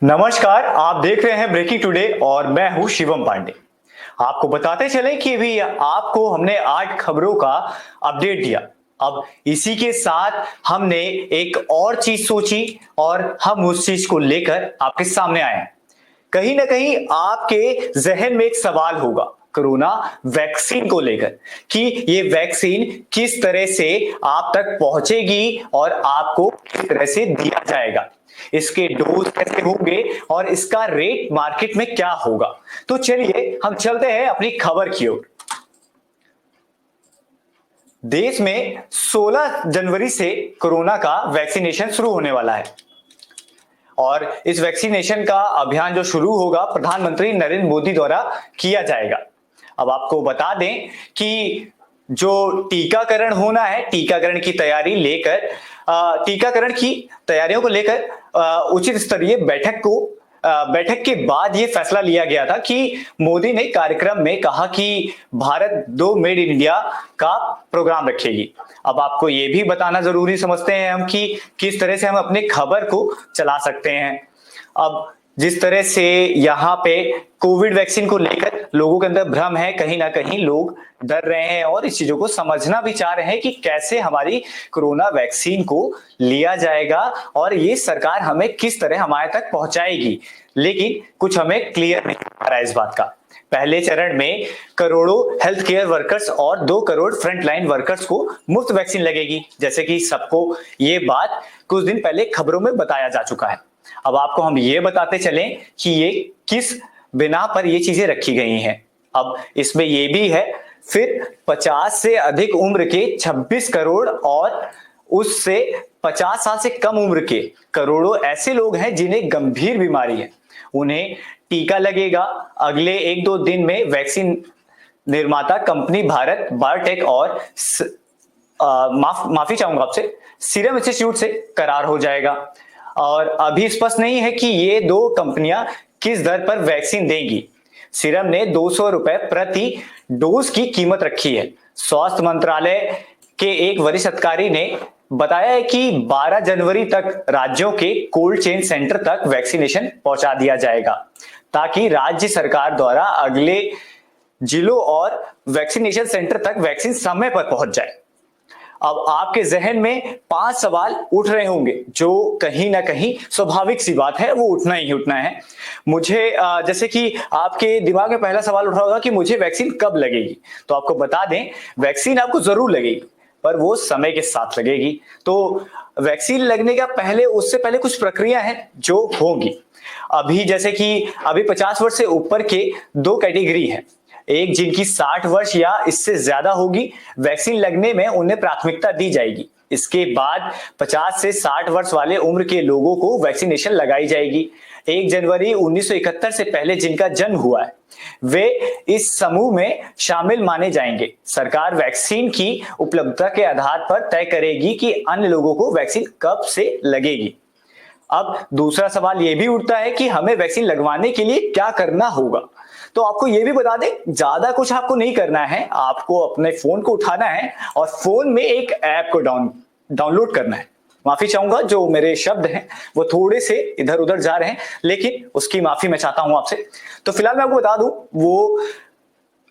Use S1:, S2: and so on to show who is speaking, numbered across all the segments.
S1: नमस्कार, आप देख रहे हैं ब्रेकिंग टुडे और मैं हूं शिवम पांडे। आपको बताते चले कि भी आपको हमने 8 खबरों का अपडेट दिया। अब इसी के साथ हमने एक और चीज सोची और हम उस चीज को लेकर आपके सामने आए हैं। कहीं ना कहीं आपके जहन में एक सवाल होगा कोरोना वैक्सीन को लेकर कि ये वैक्सीन किस तरह से आप तक पहुंचेगी और आपको किस तरह से दिया जाएगा, इसके डोज कैसे होंगे और इसका रेट मार्केट में क्या होगा। तो चलिए हम चलते हैं अपनी खबर की ओर। देश में 16 जनवरी से कोरोना का वैक्सीनेशन शुरू होने वाला है और इस वैक्सीनेशन का अभियान जो शुरू होगा प्रधानमंत्री नरेंद्र मोदी द्वारा किया जाएगा। अब आपको बता दें कि जो टीकाकरण होना है, टीकाकरण की तैयारी लेकर टीकाकरण की तैयारियों को लेकर उचित स्तरीय बैठक के बाद यह फैसला लिया गया था कि मोदी ने कार्यक्रम में कहा कि भारत 2 मेड इन इंडिया का प्रोग्राम रखेगी। अब आपको यह भी बताना जरूरी समझते हैं हम कि किस तरह से हम अपने खबर को चला सकते हैं। अब जिस तरह से यहाँ पे कोविड वैक्सीन को लेकर लोगों के अंदर भ्रम है, कहीं ना कहीं लोग डर रहे हैं और इस चीजों को समझना भी चाह रहे हैं कि कैसे हमारी कोरोना वैक्सीन को लिया जाएगा और ये सरकार हमें किस तरह हमारे तक पहुंचाएगी। लेकिन कुछ हमें क्लियर नहीं आ रहा है इस बात का। पहले चरण में करोड़ों हेल्थ केयर वर्कर्स और 2 करोड़ फ्रंट लाइन वर्कर्स को मुफ्त वैक्सीन लगेगी, जैसे कि सबको ये बात कुछ दिन पहले खबरों में बताया जा चुका है। अब आपको हम ये बताते चलें कि ये किस बिना पर ये चीजें रखी गई हैं। अब इसमें ये भी है, फिर 50 से अधिक उम्र के 26 करोड़ और उससे 50 साल से कम उम्र के करोड़ों ऐसे लोग हैं जिन्हें गंभीर बीमारी है, उन्हें टीका लगेगा। अगले 1-2 दिन में वैक्सीन निर्माता कंपनी भारत बायोटेक और माफी चाहूंगा आपसे, सीरम इंस्टीट्यूट से करार हो जाएगा। और अभी स्पष्ट नहीं है कि ये 2 कंपनियां किस दर पर वैक्सीन देंगी। सीरम ने 200 रुपए प्रति डोज की कीमत रखी है। स्वास्थ्य मंत्रालय के एक वरिष्ठ अधिकारी ने बताया है कि 12 जनवरी तक राज्यों के कोल्ड चेन सेंटर तक वैक्सीनेशन पहुंचा दिया जाएगा, ताकि राज्य सरकार द्वारा अगले जिलों और वैक्सीनेशन सेंटर तक वैक्सीन समय पर पहुंच जाए। अब आपके जहन में 5 सवाल उठ रहे होंगे, जो कहीं ना कहीं स्वाभाविक सी बात है, वो उठना ही उठना है। मुझे जैसे कि आपके दिमाग में पहला सवाल उठ रहा होगा कि मुझे वैक्सीन कब लगेगी। तो आपको बता दें, वैक्सीन आपको जरूर लगेगी, पर वो समय के साथ लगेगी। तो वैक्सीन लगने का पहले, उससे पहले कुछ प्रक्रिया है जो होगी। अभी जैसे कि अभी 50 वर्ष से ऊपर के 2 कैटेगरी है। एक जिनकी 60 वर्ष या इससे ज्यादा होगी, वैक्सीन लगने में उन्हें प्राथमिकता दी जाएगी। इसके बाद 50 से 60 वर्ष वाले उम्र के लोगों को वैक्सीनेशन लगाई जाएगी। 1 जनवरी 1971 से पहले जिनका जन्म हुआ है वे इस समूह में शामिल माने जाएंगे। सरकार वैक्सीन की उपलब्धता के आधार पर तय करेगी कि अन्य लोगों को वैक्सीन कब से लगेगी। अब दूसरा सवाल यह भी उठता है कि हमें वैक्सीन लगवाने के लिए क्या करना होगा। तो आपको यह भी बता दें, ज्यादा कुछ आपको नहीं करना है। आपको अपने फोन को उठाना है और फोन में एक ऐप को डाउनलोड करना है। माफी चाहूंगा, जो मेरे शब्द हैं वो थोड़े से इधर उधर जा रहे हैं, लेकिन उसकी माफी मैं चाहता हूं आपसे। तो फिलहाल मैं आपको बता दूं वो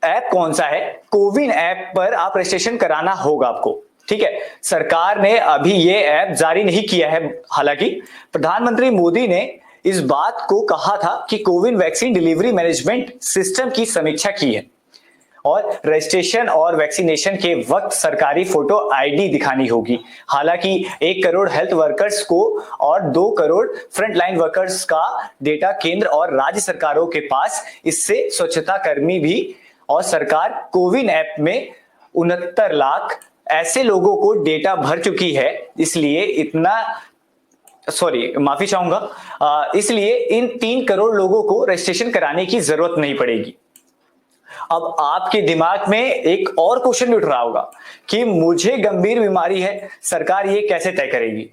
S1: ऐप कौन सा है। कोविन ऐप पर आप रजिस्ट्रेशन कराना होगा आपको, ठीक है। सरकार ने अभी ये ऐप जारी नहीं किया है। हालांकि प्रधानमंत्री मोदी ने इस बात को कहा था कि CoWIN vaccine delivery management system की समीक्षा की है और रजिस्ट्रेशन और वैक्सीनेशन के वक्त सरकारी फोटो आईडी दिखानी होगी। हालांकि 1 करोड़ हेल्थ वर्कर्स को और 2 करोड़ फ्रंटलाइन वर्कर्स का डेटा केंद्र और राज्य सरकारों के पास, इससे स्वच्छता कर्मी भी, और सरकार कोविन ऐप में 69 लाख ऐसे लोगों को डेटा भर चुकी है। इसलिए माफी चाहूंगा, इसलिए इन 3 करोड़ लोगों को रजिस्ट्रेशन कराने की जरूरत नहीं पड़ेगी। अब आपके दिमाग में एक और क्वेश्चन भी उठ रहा होगा कि मुझे गंभीर बीमारी है, सरकार ये कैसे तय करेगी।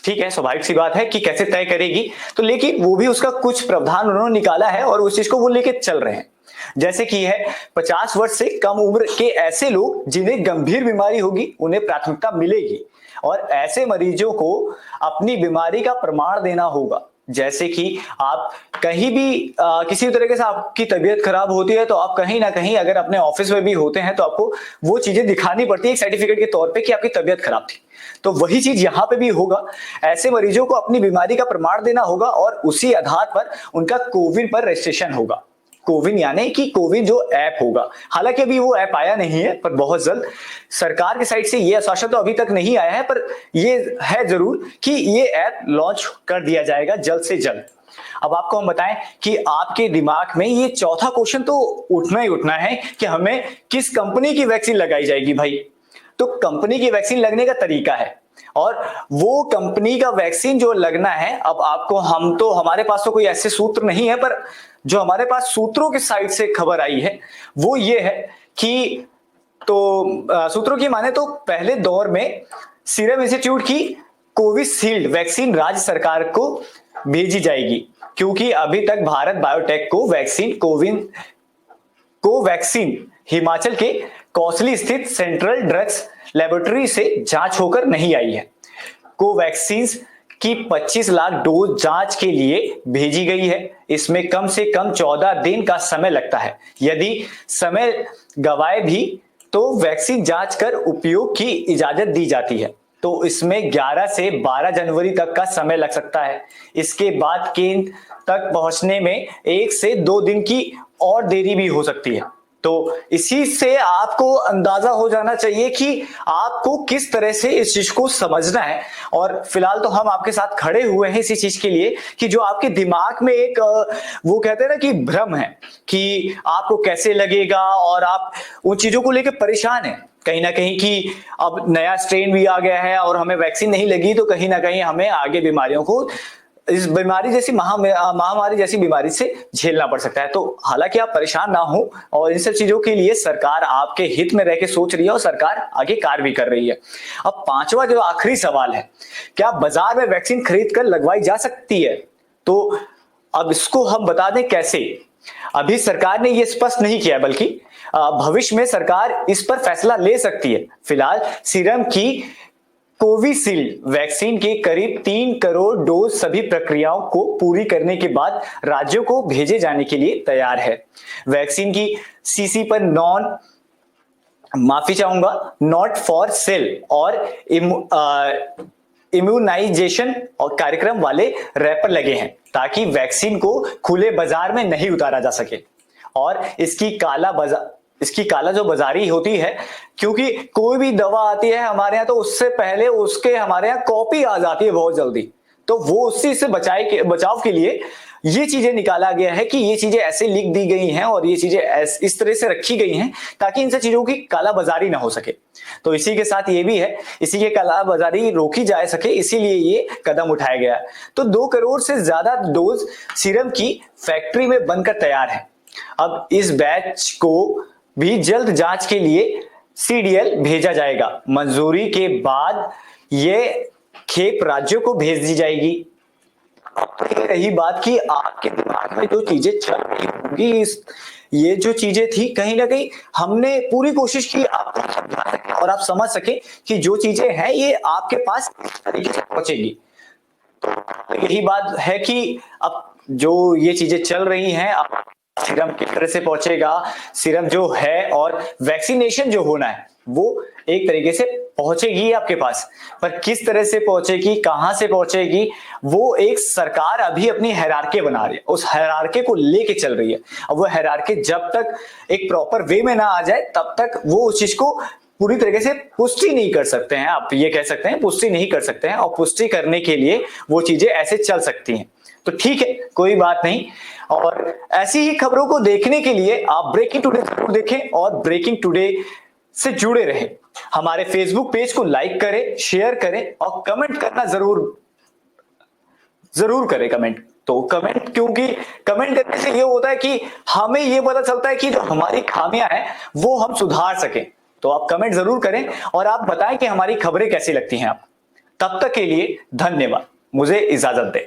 S1: ठीक है, स्वाभाविक सी बात है कि कैसे तय करेगी। तो लेकिन वो भी उसका कुछ प्रावधान उन्होंने निकाला है और उस चीज को वो लेके चल रहे हैं। जैसे कि है 50 वर्ष से कम उम्र के ऐसे लोग जिन्हें गंभीर बीमारी होगी उन्हें प्राथमिकता मिलेगी और ऐसे मरीजों को अपनी बीमारी का प्रमाण देना होगा, जैसे कि आप कहीं भी किसी भी तरीके से आपकी तबीयत खराब होती है तो आप कहीं ना कहीं अगर अपने ऑफिस में भी होते हैं तो आपको वो चीजें दिखानी पड़ती है एक सर्टिफिकेट के तौर पे कि आपकी तबीयत खराब थी। तो वही चीज यहां पे भी होगा। ऐसे मरीजों को अपनी बीमारी का प्रमाण देना होगा और उसी आधार पर उनका कोविन पर रजिस्ट्रेशन होगा। कोविन यानी कि कोविन जो ऐप होगा, हालांकि अभी वो ऐप आया नहीं है, पर बहुत जल्द सरकार की साइड से ये आश्वासन तो अभी तक नहीं आया है, पर ये है जरूर कि ये ऐप लॉन्च कर दिया जाएगा जल्द से जल्द। अब आपको हम बताएं कि आपके दिमाग में ये चौथा क्वेश्चन तो उठना ही उठना है कि हमें किस कंपनी की वैक्सीन लगाई जाएगी भाई। तो कंपनी की वैक्सीन लगने का तरीका है और वो कंपनी का वैक्सीन जो लगना है, अब आपको हमारे पास तो कोई ऐसे सूत्र नहीं है, पर जो हमारे पास सूत्रों की साइड से खबर आई है वो ये है कि सूत्रों की माने तो पहले दौर में सीरम इंस्टीट्यूट की कोविशील्ड वैक्सीन राज्य सरकार को भेजी जाएगी, क्योंकि अभी तक भारत बायोटेक को कोवैक्सीन हिमाचल के कौसली स्थित सेंट्रल ड्रग्स लेबोरेटरी से जांच होकर नहीं आई है। कोवैक्सीन की 25 लाख डोज जांच के लिए भेजी गई है। इसमें कम से कम 14 दिन का समय लगता है। यदि समय गवाए भी तो वैक्सीन जांच कर उपयोग की इजाजत दी जाती है। तो इसमें 11 से 12 जनवरी तक का समय लग सकता है। इसके बाद केंद्र तक पहुंचने में 1 से 2 दिन की और देरी भी हो सकती है। तो इसी से आपको अंदाजा हो जाना चाहिए कि आपको किस तरह से इस चीज को समझना है। और फिलहाल तो हम आपके साथ खड़े हुए हैं इसी चीज के लिए कि जो आपके दिमाग में एक वो कहते हैं ना कि भ्रम है कि आपको कैसे लगेगा और आप उन चीजों को लेकर परेशान है कहीं ना कहीं कि अब नया स्ट्रेन भी आ गया है और हमें वैक्सीन नहीं लगी तो कहीं ना कहीं हमें आगे बीमारियों को इस बीमारी जैसी महामारी जैसी बीमारी से झेलना पड़ सकता है। तो हालांकि आप परेशान ना हो और इन सब चीजों के लिए सरकार आपके हित में रह के सोच रही है और सरकार आगे कार्य भी कर रही है। अब पांचवा जो आखिरी सवाल है, क्या बाजार में वैक्सीन खरीद कर लगवाई जा सकती है? तो अब इसको हम बता दें कैसे। अभी सरकार ने यह स्पष्ट नहीं किया, बल्कि भविष्य में सरकार इस पर फैसला ले सकती है। फिलहाल सीरम की कोविशील्ड वैक्सीन के करीब 3 करोड़ डोज सभी प्रक्रियाओं को पूरी करने के बाद राज्यों को भेजे जाने के लिए तैयार है। वैक्सीन की सीसी पर नॉट फॉर सेल और इम्यूनाइजेशन और कार्यक्रम वाले रैपर लगे हैं ताकि वैक्सीन को खुले बाजार में नहीं उतारा जा सके। और इसकी काला जो बाजारी होती है, क्योंकि कोई भी दवा आती है हमारे यहाँ तो उससे पहले उसके हमारे यहाँ कॉपी आ जाती है बहुत जल्दी, तो वो उसी से बचाव के लिए ये चीजें निकाला गया है कि ये चीजें ऐसे लिख दी गई हैं और ये चीजें इस तरह से रखी गई हैं ताकि इन सब चीजों की काला बाजारी ना हो सके। तो इसी के साथ ये भी है, इसी के काला बाजारी रोकी जा सके, इसीलिए ये कदम उठाया गया। तो 2 करोड़ से ज्यादा डोज सीरम की फैक्ट्री में बनकर तैयार है। अब इस बैच को भी जल्द जांच के लिए सीडीएल भेजा जाएगा। मंजूरी के बाद ये खेप राज्यों को भेज दी जाएगी। रही बात की आपके दिमाग में जो चीजें चल रही होंगी, ये जो चीजें थी कहीं ना कहीं हमने पूरी कोशिश की आपको समझा सके और आप समझ सके कि जो चीजें हैं ये आपके पास इस तरीके से पहुंचेगी। तो यही बात है कि अब जो ये चीजें चल रही हैं, अब सीरम किस तरह से पहुंचेगा, सीरम जो है और वैक्सीनेशन जो होना है वो एक तरीके से पहुंचेगी आपके पास, पर किस तरह से पहुंचेगी, कहां से पहुंचेगी, वो एक सरकार अभी अपनी हायरार्की बना रही है, उस हायरार्की को लेके चल रही है। अब वो हायरार्की जब तक एक प्रॉपर वे में ना आ जाए तब तक वो उस चीज को पूरी तरीके से पुष्टि नहीं कर सकते हैं। आप ये कह सकते हैं पुष्टि नहीं कर सकते हैं, और पुष्टि करने के लिए वो चीजें ऐसे चल सकती हैं। तो ठीक है, कोई बात नहीं। और ऐसी ही खबरों को देखने के लिए आप ब्रेकिंग टुडे जरूर देखें और ब्रेकिंग टुडे से जुड़े रहें। हमारे फेसबुक पेज को लाइक करें, शेयर करें और कमेंट करना जरूर करें कमेंट। तो कमेंट, क्योंकि कमेंट करने से ये होता है कि हमें ये पता चलता है कि जो हमारी खामियां हैं वो हम सुधार सकें। तो आप कमेंट जरूर करें और आप बताएं कि हमारी खबरें कैसी लगती हैं आप। तब तक के लिए धन्यवाद, मुझे इजाजत दें।